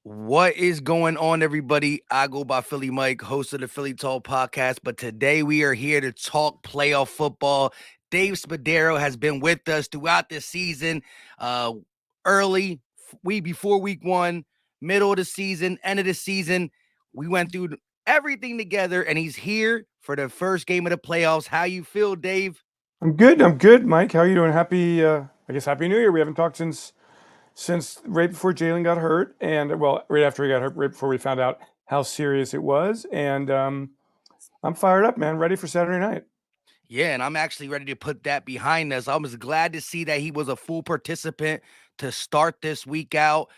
What is going on, everybody? I go by Philly Mike, host of the Philly Talk podcast. But today we are here to talk playoff football. Dave Spadaro has been with us throughout this season, early, week before week one, middle of the season, end of the season. We went through everything together, and he's here for the first game of the playoffs. How you feel, Dave? I'm good. I'm good, Mike. How are you doing? Happy New Year. We haven't talked since right before Jalen got hurt, and well, right after he got hurt, right before we found out how serious it was. And I'm fired up, man. Ready for Saturday night. Yeah, and I'm actually ready to put that behind us. I was glad to see that he was a full participant to start this week out.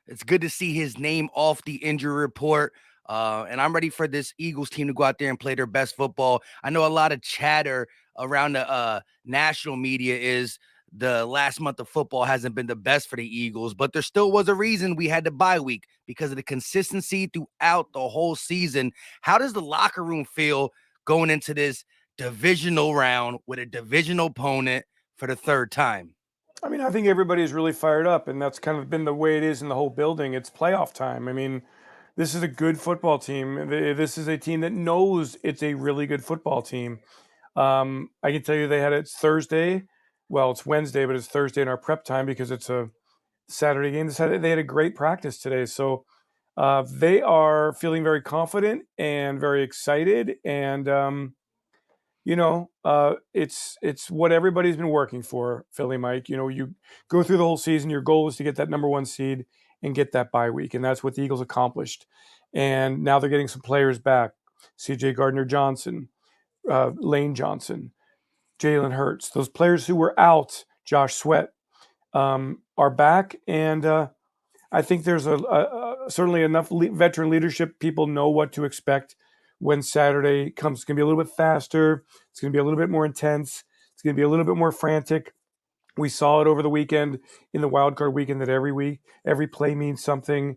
It's good to see his name off the injury report. And I'm ready for this Eagles team to go out there and play their best football. I know a lot of chatter around the national media is the last month of football hasn't been the best for the Eagles, but there still was a reason we had the bye week because of the consistency throughout the whole season. How does the locker room feel going into this divisional round with a divisional opponent for the third time? I mean, I think everybody's really fired up, and that's kind of been the way it is in the whole building. It's playoff time. I mean, this is a good football team. This is a team that knows it's a really good football team. I can tell you they had it's Thursday. Well, it's Wednesday, but it's Thursday in our prep time because it's a Saturday game. They had a great practice today, so they are feeling very confident and very excited. And it's what everybody's been working for, Philly Mike. You go through the whole season. Your goal is to get that number one seed and get that bye week, and that's what the Eagles accomplished. And now they're getting some players back: C.J. Gardner Johnson, Lane Johnson, Jalen Hurts. Those players who were out, Josh Sweat, are back, and I think there's certainly enough veteran leadership. People know what to expect when Saturday comes. It's going to be a little bit faster. It's going to be a little bit more intense. It's going to be a little bit more frantic. We saw it over the weekend in the wild card weekend that every week, every play means something.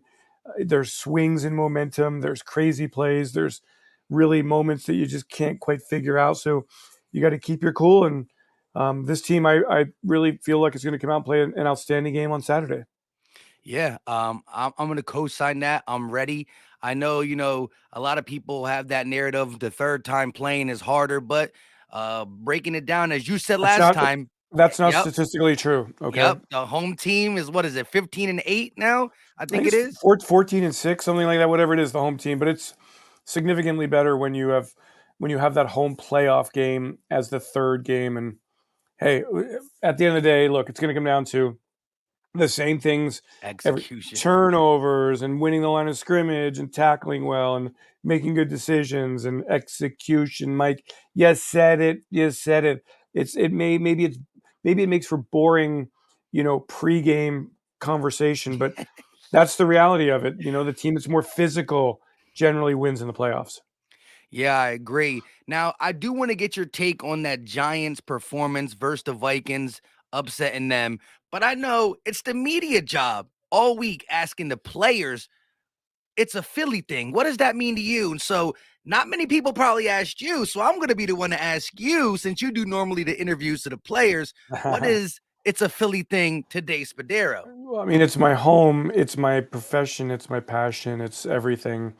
There's swings in momentum. There's crazy plays. There's really moments that you just can't quite figure out. So you got to keep your cool. And this team, I really feel like it's going to come out and play an outstanding game on Saturday. Yeah, I'm gonna co-sign that. I'm ready. I know, a lot of people have that narrative. The third time playing is harder, but breaking it down, as you said That's last not time. that's not Yep, statistically true. Okay, yep. The home team is what is it, 15-8 now? I I think think it it's is. 14-6, something like that. Whatever it is, the home team, but it's significantly better when you have that home playoff game as the third game. And hey, at the end of the day, look, it's going to come down to the same things every Execution. turnovers and winning the line of scrimmage and tackling well and making good decisions and execution. Mike, you said it. You said it. Maybe it makes for boring, pregame conversation, but that's the reality of it. The team that's more physical generally wins in the playoffs. Yeah, I agree. Now, I do want to get your take on that Giants performance versus the Vikings, upsetting them. But I know it's the media job all week asking the players, it's a Philly thing. What does that mean to you? And so, not many people probably asked you. So, I'm going to be the one to ask you, since you do normally the interviews to the players. What is it's a Philly thing today, Spadaro? Well, I mean, it's my home, it's my profession, it's my passion, it's everything.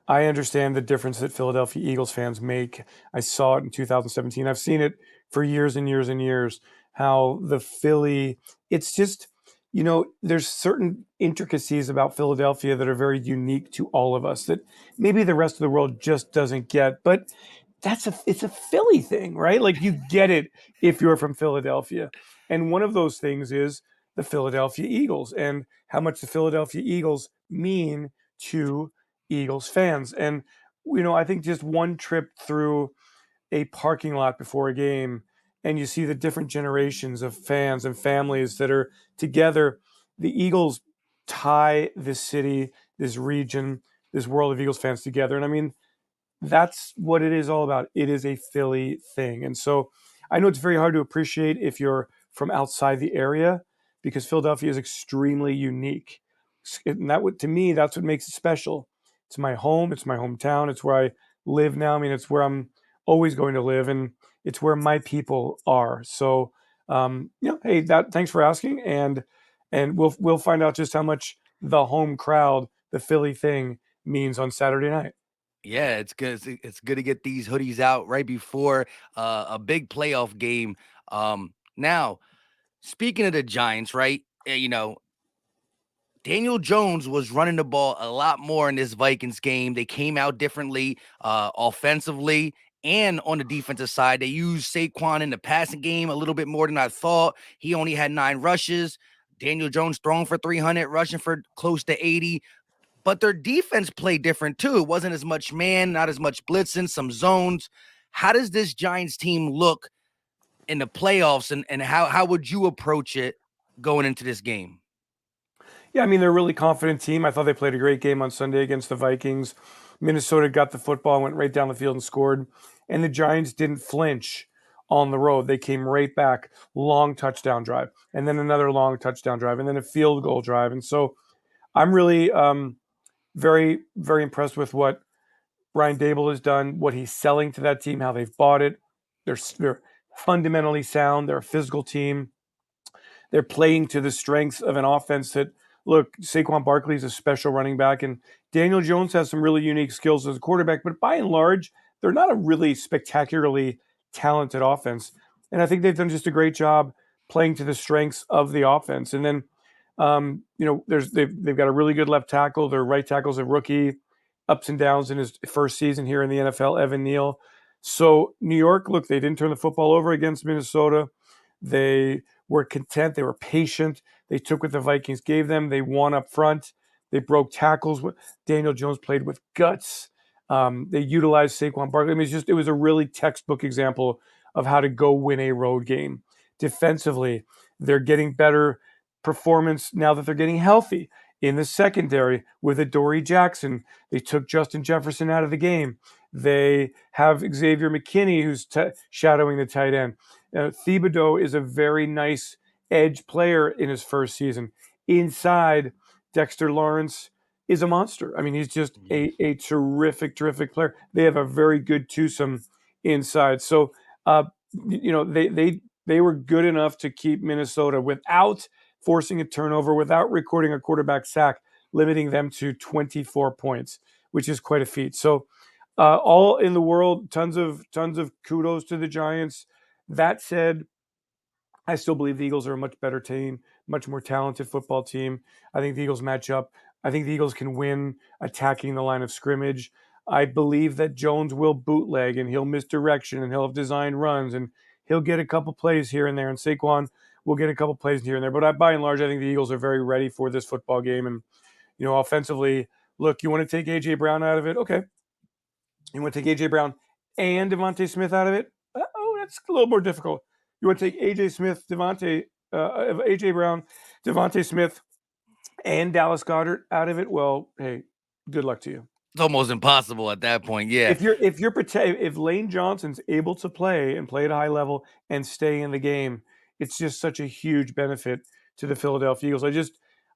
I understand the difference that Philadelphia Eagles fans make. I saw it in 2017. I've seen it for years and years and years. How the Philly, it's just, there's certain intricacies about Philadelphia that are very unique to all of us that maybe the rest of the world just doesn't get. But it's a Philly thing, right? Like you get it if you're from Philadelphia. And one of those things is the Philadelphia Eagles and how much the Philadelphia Eagles mean to Eagles fans. And I think just one trip through a parking lot before a game and you see the different generations of fans and families that are together. The Eagles tie this city, this region, this world of Eagles fans together. And I mean, that's what it is all about. It is a Philly thing. And so I know it's very hard to appreciate if you're from outside the area because Philadelphia is extremely unique. And to me, that's what makes it special. It's my home, it's my hometown, it's where I live now. I mean, it's where I'm always going to live and it's where my people are. So hey, thanks for asking and we'll find out just how much the home crowd, the Philly thing, means on Saturday night. Yeah, it's good. It's good to get these hoodies out right before a big playoff game. Now, speaking of the Giants, right? Daniel Jones was running the ball a lot more in this Vikings game. They came out differently, offensively and on the defensive side. They used Saquon in the passing game a little bit more than I thought. He only had 9 rushes. Daniel Jones throwing for 300, rushing for close to 80. But their defense played different too. It wasn't as much man, not as much blitzing, some zones. How does this Giants team look in the playoffs, and how would you approach it going into this game? Yeah, I mean, they're a really confident team. I thought they played a great game on Sunday against the Vikings. Minnesota got the football, went right down the field and scored. And the Giants didn't flinch on the road. They came right back, long touchdown drive, and then another long touchdown drive, and then a field goal drive. And so I'm really very, very impressed with what Brian Dable has done, what he's selling to that team, how they've bought it. They're fundamentally sound. They're a physical team. They're playing to the strengths of an offense that, look, Saquon Barkley is a special running back, and Daniel Jones has some really unique skills as a quarterback, but by and large, they're not a really spectacularly talented offense. And I think they've done just a great job playing to the strengths of the offense. And then, they've got a really good left tackle. Their right tackle's a rookie, ups and downs in his first season here in the NFL, Evan Neal. So New York, look, they didn't turn the football over against Minnesota. They were content. They were patient. They took what the Vikings gave them. They won up front. They broke tackles. Daniel Jones played with guts. They utilized Saquon Barkley. I mean, it was a really textbook example of how to go win a road game. Defensively, they're getting better performance now that they're getting healthy. In the secondary with Adoree Jackson, they took Justin Jefferson out of the game. They have Xavier McKinney, who's shadowing the tight end. Thibodeau is a very nice edge player in his first season. Inside, Dexter Lawrence is a monster. I mean, he's just a terrific, terrific player. They have a very good twosome inside. So, they were good enough to keep Minnesota without forcing a turnover, without recording a quarterback sack, limiting them to 24 points, which is quite a feat. So, all in the world, tons of kudos to the Giants. That said, I still believe the Eagles are a much better team, much more talented football team. I think the Eagles match up. I think the Eagles can win attacking the line of scrimmage. I believe that Jones will bootleg and he'll misdirection and he'll have design runs and he'll get a couple plays here and there. And Saquon will get a couple plays here and there. But by and large, I think the Eagles are very ready for this football game. And, offensively, look, you want to take A.J. Brown out of it? Okay. You want to take A.J. Brown and Devontae Smith out of it? Oh, that's a little more difficult. You want to take A.J. Brown, Devontae Smith, and Dallas Goedert out of it? Well, hey, good luck to you. It's almost impossible at that point. Yeah. If Lane Johnson's able to play and play at a high level and stay in the game, it's just such a huge benefit to the Philadelphia Eagles.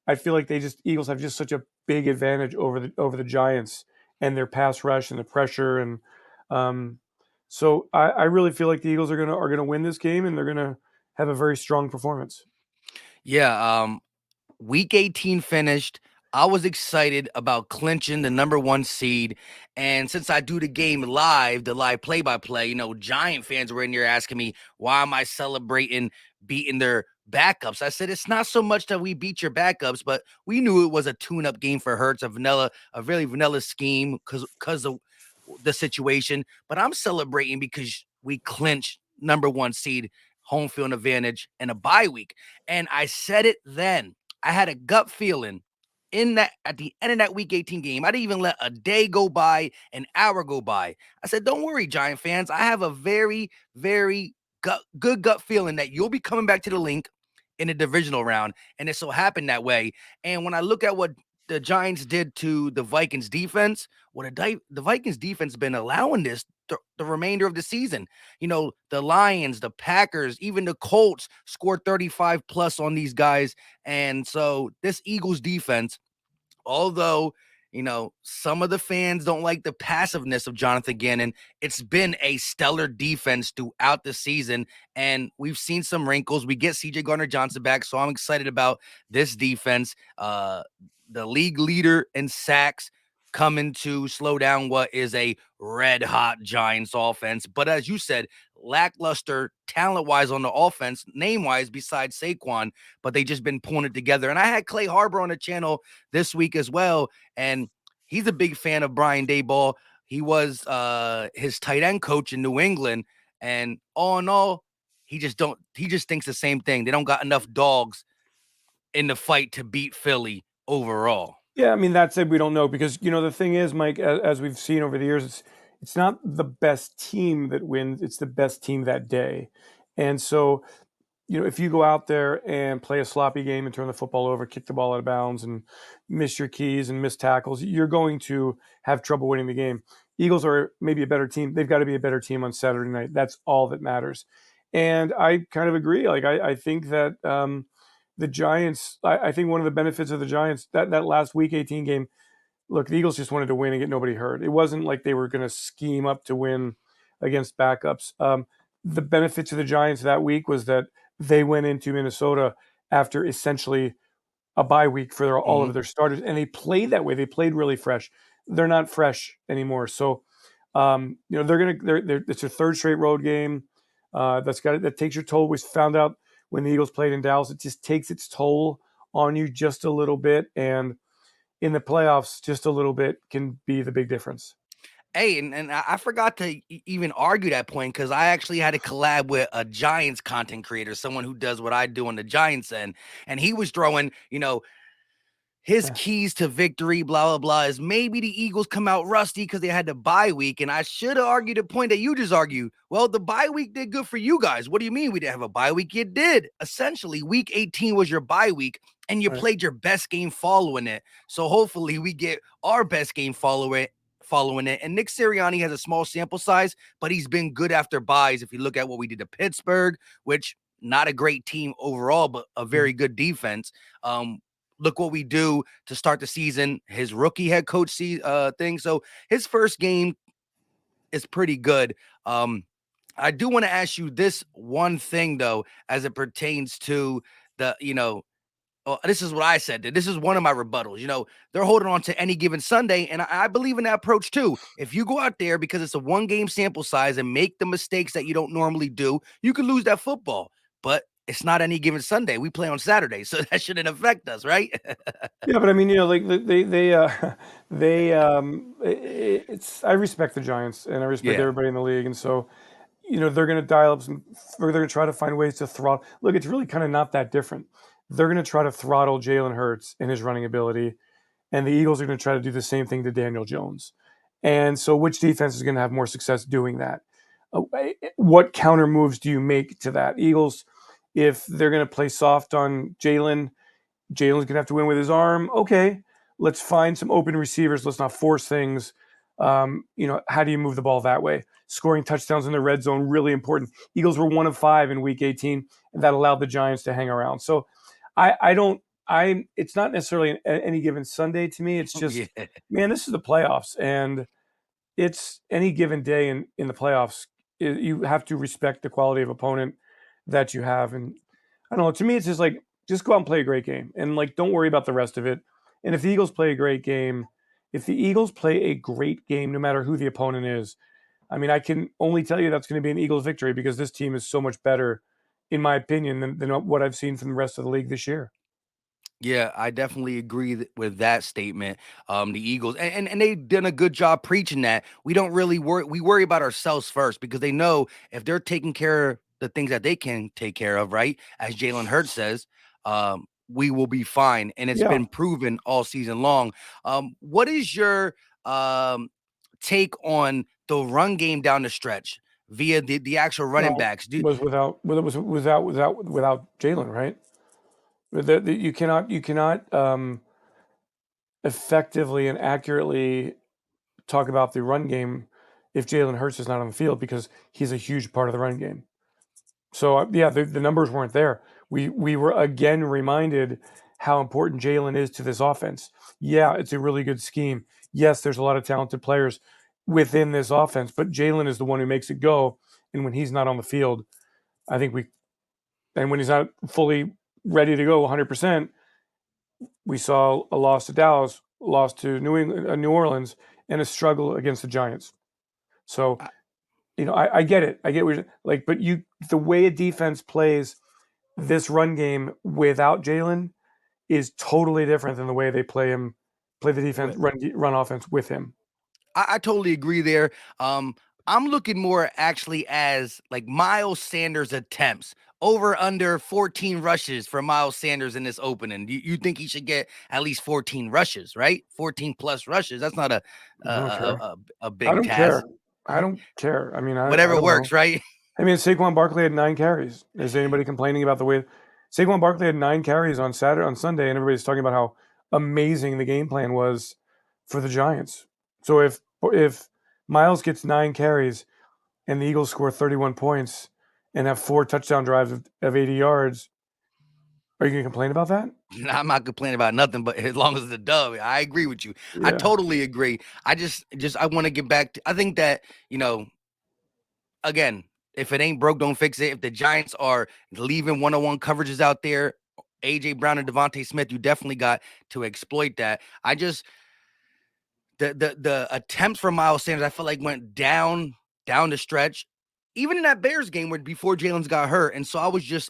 I feel like Eagles have just such a big advantage over the Giants and their pass rush and the pressure so I really feel like the Eagles are gonna win this game and they're gonna have a very strong performance. Yeah. Week 18 finished. I was excited about clinching the number 1 seed. And since I do the game live, the live play by play, Giant fans were in there asking me, why am I celebrating beating their backups? I said, it's not so much that we beat your backups, but we knew it was a tune up game for Hurts, a really vanilla scheme because of the situation. But I'm celebrating because we clinched number 1 seed, home field advantage, and a bye week. And I said it then. I had a gut feeling at the end of that week 18 game. I didn't even let a day go by, an hour go by. I said, don't worry, Giant fans. I have a very, very good gut feeling that you'll be coming back to the link in the divisional round. And it so happened that way. And when I look at what the Giants did to the Vikings defense, the Vikings defense been allowing this the remainder of the season. The Lions, the Packers, even the Colts scored 35 plus on these guys. And so this Eagles defense, although some of the fans don't like the passiveness of Jonathan Gannon. It's been a stellar defense throughout the season, and we've seen some wrinkles. We get CJ Gardner Johnson back, so I'm excited about this defense. The league leader in sacks coming to slow down what is a red hot Giants offense. But as you said, lackluster talent wise on the offense, name wise, besides Saquon, but they just been pulling it together. And I had Clay Harbor on the channel this week as well, and he's a big fan of Brian Daboll. He was his tight end coach in New England, and all in all, he just thinks the same thing. They don't got enough dogs in the fight to beat Philly overall. Yeah, I mean, that said, we don't know because the thing is, Mike, as we've seen over the years, it's not the best team that wins; it's the best team that day. And so, if you go out there and play a sloppy game and turn the football over, kick the ball out of bounds, and miss your keys and miss tackles, you're going to have trouble winning the game. Eagles are maybe a better team. They've got to be a better team on Saturday night. That's all that matters. And I kind of agree. Like I think that the Giants. I think one of the benefits of the Giants that last Week 18 game. Look, the Eagles just wanted to win and get nobody hurt. It wasn't like they were going to scheme up to win against backups. The benefit to the Giants that week was that they went into Minnesota after essentially a bye week for all Mhm. of their starters, and they played that way. They played really fresh. They're not fresh anymore, so it's their third straight road game. That takes your toll. We found out when the Eagles played in Dallas, it just takes its toll on you just a little bit, and in the playoffs, just a little bit can be the big difference. Hey, and I forgot to even argue that point because I actually had a collab with a Giants content creator, someone who does what I do on the Giants end, and he was throwing, his Yeah. keys to victory, blah, blah, blah, is maybe the Eagles come out rusty because they had the bye week. And I should have argued the point that you just argued. Well, the bye week did good for you guys. What do you mean we didn't have a bye week? You did. Essentially, week 18 was your bye week, and you Right. played your best game following it. So hopefully we get our best game following it. And Nick Sirianni has a small sample size, but he's been good after buys. If you look at what we did to Pittsburgh, which not a great team overall, but a Mhm. very good defense. Look what we do to start the season. His rookie head coach thing. So his first game is pretty good. I do want to ask you this one thing though, as it pertains to the, this is what I said. This is one of my rebuttals. They're holding on to any given Sunday, and I believe in that approach too. If you go out there because it's a one game sample size and make the mistakes that you don't normally do, you could lose that football. But it's not any given Sunday. We play on Saturday, so that shouldn't affect us, right? Yeah, but I mean, like they it's I respect the Giants and I respect Yeah. everybody in the league, and so they're going to dial up some, or they're going to try to find ways to throttle. Look, it's really kind of not that different. They're going to try to throttle Jalen Hurts and his running ability, and the Eagles are going to try to do the same thing to Daniel Jones. And so, which defense is going to have more success doing that? What counter moves do you make to that? Eagles, if they're going to play soft on Jalen's gonna have to win with his arm. Okay, let's find some open receivers. Let's not force things. How do you move the ball that way? Scoring touchdowns in the red zone really important. Eagles were 1 of 5 in Week 18, and that allowed the Giants to hang around. So, I don't. I It's not necessarily any given Sunday to me. It's Yeah. just, man, this is the playoffs, and it's any given day in the playoffs. You have to respect the quality of opponent that you have, and I don't know. To me, it's just like just go out and play a great game, and like don't worry about the rest of it. And if the Eagles play a great game, if the Eagles play a great game, no matter who the opponent is, I mean, I can only tell you that's going to be an Eagles victory because this team is so much better, in my opinion, than what I've seen from the rest of the league this year. Yeah, I definitely agree with that statement. The Eagles and they've done a good job preaching that we don't really worry. We worry about ourselves first because they know if they're taking care of the things that they can take care of, right? As Jalen Hurts says, we will be fine, and it's Yeah. been proven all season long. What is your um, take on the run game down the stretch via the actual running Well, backs? Do was without Jalen, right? You cannot effectively and accurately talk about the run game if Jalen Hurts is not on the field because he's a huge part of the run game. So yeah, the numbers weren't there. We were again reminded how important Jalen is to this offense. Yeah, it's a really good scheme. Yes, there's a lot of talented players within this offense, but Jalen is the one who makes it go. And when he's not on the field, I think and when he's not fully ready to go 100%, we saw a loss to Dallas, loss to New Orleans, and a struggle against the Giants. So, I, I get it. I get what you're like, but the way a defense plays this run game without Jalen is totally different than the way they play the defense, run offense with him. I totally agree there. I'm looking more actually as like Miles Sanders attempts over under 14 rushes for Miles Sanders in this opening. You think he should get at least 14 rushes, right? 14 plus rushes. That's not a I don't a, care. a, a I big don't care. task. I don't care. I mean, I Whatever don't know. works, right? I mean, Saquon Barkley had 9 carries. Is anybody complaining about the way Saquon Barkley had 9 carries on Sunday, and everybody's talking about how amazing the game plan was for the Giants? So if Miles gets 9 carries and the Eagles score 31 points and have 4 touchdown drives of 80 yards, are you going to complain about that? I'm not complaining about nothing, but as long as the dub, I agree with you. I Yeah. totally agree. I want to get back to, I think that, again, if it ain't broke, don't fix it. If the Giants are leaving one-on-one coverages out there, AJ Brown and Devontae Smith, you definitely got to exploit that. The attempts for Miles Sanders, I feel like went down the stretch, even in that Bears game where before Jalen's got hurt. And so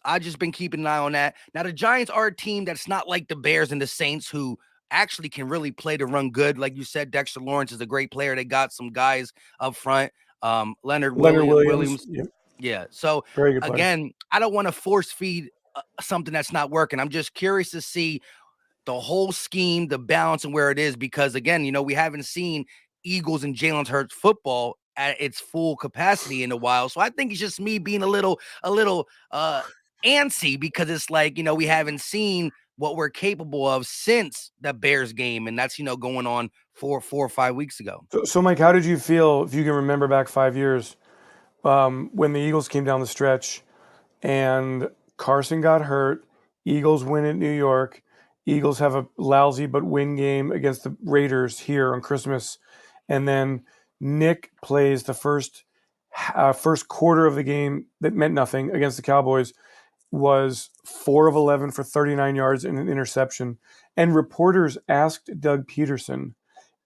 I just been keeping an eye on that. Now the Giants are a team that's not like the Bears and the Saints who actually can really play to run good. Like you said, Dexter Lawrence is a great player. They got some guys up front. Leonard Leonard Williams, Williams. yeah, Yeah. So very good player. again, I don't want to force feed something that's not working. I'm just curious to see the whole scheme, the balance, and where it is. Because again, we haven't seen Eagles and Jalen Hurts football at its full capacity in a while. So I think it's just me being a little antsy because it's like, we haven't seen what we're capable of since the Bears game. And that's, going on 4 or 5 weeks ago. So, Mike, how did you feel, if you can remember back 5 years, when the Eagles came down the stretch and Carson got hurt? Eagles win at New York. Eagles have a lousy but win game against the Raiders here on Christmas, and then Nick plays the first quarter of the game that meant nothing against the Cowboys. Was 4 of 11 for 39 yards and an interception. And reporters asked Doug Peterson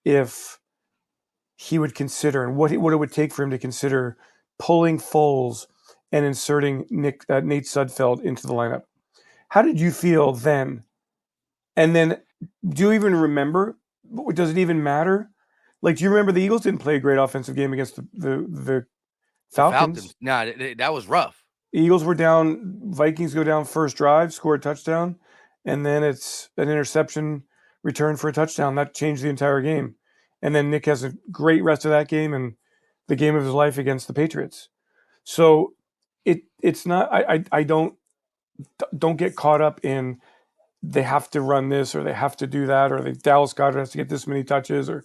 if he would consider and what it would take for him to consider pulling Foles and inserting Nate Sudfeld into the lineup. How did you feel then? And then, do you even remember? Does it even matter? Like, do you remember the Eagles didn't play a great offensive game against the The Falcons? Falcons, nah, that was rough. Eagles were down. Vikings go down first drive, score a touchdown, and then it's an interception return for a touchdown. That changed the entire game. And then Nick has a great rest of that game and the game of his life against the Patriots. So it's not. I don't get caught up in they have to run this or they have to do that or Dallas Goedert has to get this many touches or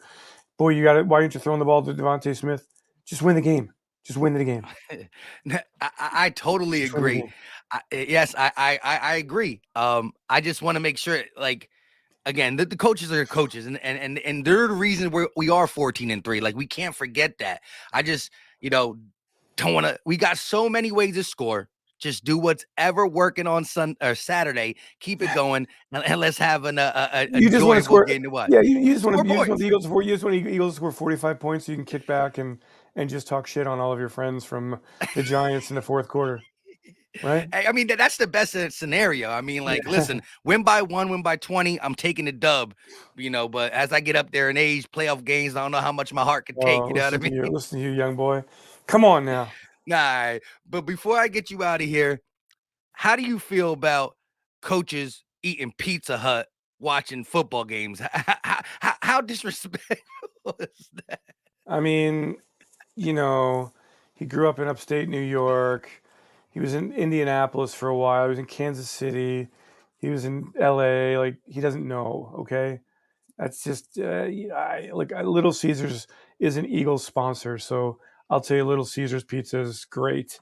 boy you got it. Why aren't you throwing the ball to Devontae Smith? Just win the game. Just win the game. I totally Just win the agree. game. Yes, I agree. I just want to make sure, like, again, the coaches are coaches, and they're the reason we are 14-3. Like, we can't forget that. I just, don't want to. We got so many ways to score. Just do what's ever working on Saturday. Keep it going, and let's have an You just want to enjoyable score. game to watch. Yeah, you just want Score to. You just want points. the Eagles. You just want the Eagles to score 45 points so you can kick back and just talk shit on all of your friends from the Giants in the fourth quarter, right? I mean, that's the best scenario. I mean, like, Yeah. listen, win by 1, win by 20. I'm taking the dub, but as I get up there in age, playoff games, I don't know how much my heart can take. Oh, You know what I mean? listen to you, young boy. Come on now. Nah, but before I get you out of here, how do you feel about coaches eating Pizza Hut watching football games? How disrespectful is that? I mean, you know, he grew up in upstate New York. He was in Indianapolis for a while. He was in Kansas City. He was in LA. Like he doesn't know. Okay, that's just Little Caesars is an Eagles sponsor, so I'll tell you, Little Caesars pizza is great.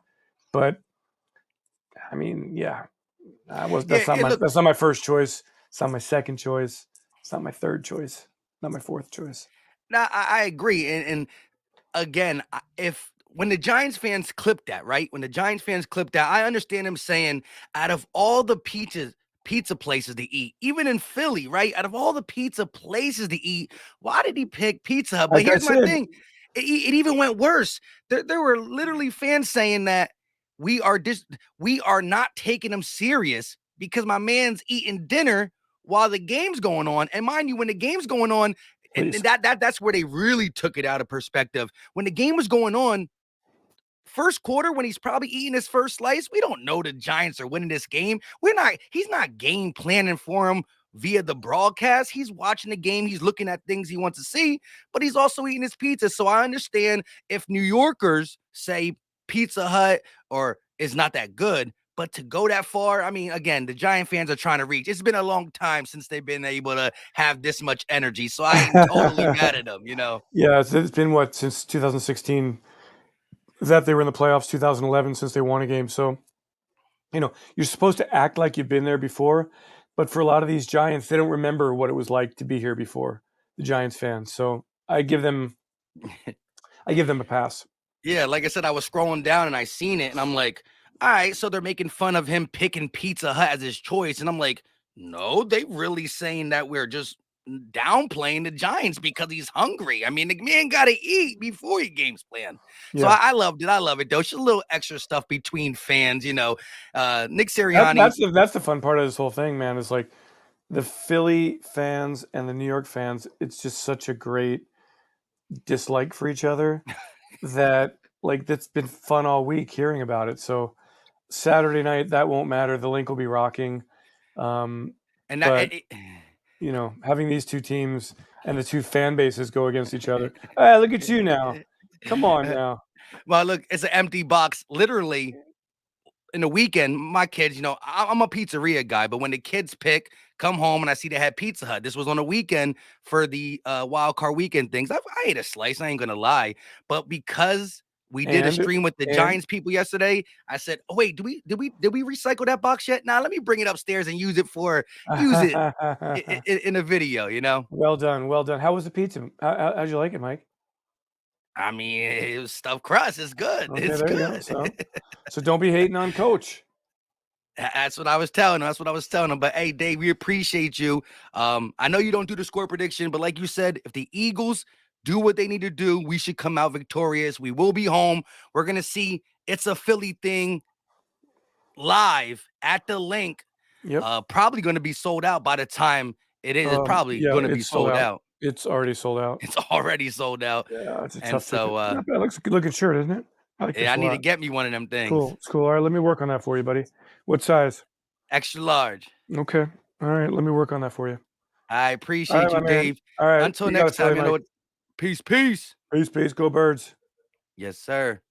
But I mean, yeah, Yeah, that's not my first choice. It's not my second choice. It's not my third choice. Not my fourth choice. Now, I agree, and again, if when the Giants fans clipped that, right? When the Giants fans clipped that, I understand him saying, out of all the pizza places to eat, even in Philly, right? Out of all the pizza places to eat, why did he pick Pizza Hut? But Like I here's my said, thing. It even went worse. There were literally fans saying that we are not taking him serious because my man's eating dinner while the game's going on. And mind you, when the game's going on, and please. that's where they really took it out of perspective. When the game was going on, first quarter, when he's probably eating his first slice, we don't know the Giants are winning this game. He's not game planning for him via the broadcast. He's watching the game, he's looking at things he wants to see, but he's also eating his pizza. So I understand if New Yorkers say Pizza Hut or is not that good. But to go that far, I mean, again, the Giant fans are trying to reach. It's been a long time since they've been able to have this much energy. So I ain't totally mad at them, you know? Yeah, it's been what, since 2016 that they were in the playoffs, 2011 since they won a game. So, you're supposed to act like you've been there before, but for a lot of these Giants, they don't remember what it was like to be here before, the Giants fans. So, I give them a pass. Yeah, like I said, I was scrolling down and I seen it, and I'm like, all right, so they're making fun of him picking Pizza Hut as his choice. And I'm like, no, they really saying that we're just downplaying the Giants because he's hungry. I mean, the man got to eat before he games plan. So Yeah. I loved it. I love it, though. It's just a little extra stuff between fans, you know. Nick That, Sirianni, that's the fun part of this whole thing, man, is like the Philly fans and the New York fans, it's just such a great dislike for each other that like that's been fun all week hearing about it. So Saturday night that won't matter. The link will be rocking. Um, and that, but having these two teams and the two fan bases go against each other. Hey, look at you now. Come on now. well, look, it's an empty box, literally. In the weekend, my kids, I'm a pizzeria guy, but when the kids come home and I see they had Pizza Hut. This was on a weekend for the wild card weekend things. I ate a slice, I ain't gonna lie. But because we did a And stream with the and Giants people yesterday, I said, oh, wait, did we recycle that box yet? Now let me bring it upstairs and use it in a video, you know? well done, well done. How was the pizza? How'd you like it, Mike? I mean, it was stuffed crust. It's good. Okay, It's there you go. good. So don't be hating on Coach. That's what I was telling him. That's what I was telling him. But hey, Dave, we appreciate you. I know you don't do the score prediction, but like you said, if the Eagles do what they need to do, we should come out victorious. We will be home. We're gonna see it's a Philly thing live at the link. Yep. Probably gonna be sold out by the time it is. It's probably Yeah, gonna be it's sold sold out. out. It's already sold out. It's already sold out. Yeah, it's a And tough ticket. so Not bad. Looks a good looking shirt, isn't it? I like yeah, this I a need to lot. get me one of them It's things. cool. It's cool. All right, let me work on that for you, buddy. What size? Extra large. Okay. All right, let me work on that for you. I All right, appreciate my you, man. Dave. All right, Until you got it, next Philly time, you know Mike. what? Peace, peace. Peace, peace. Go Birds. Yes, sir.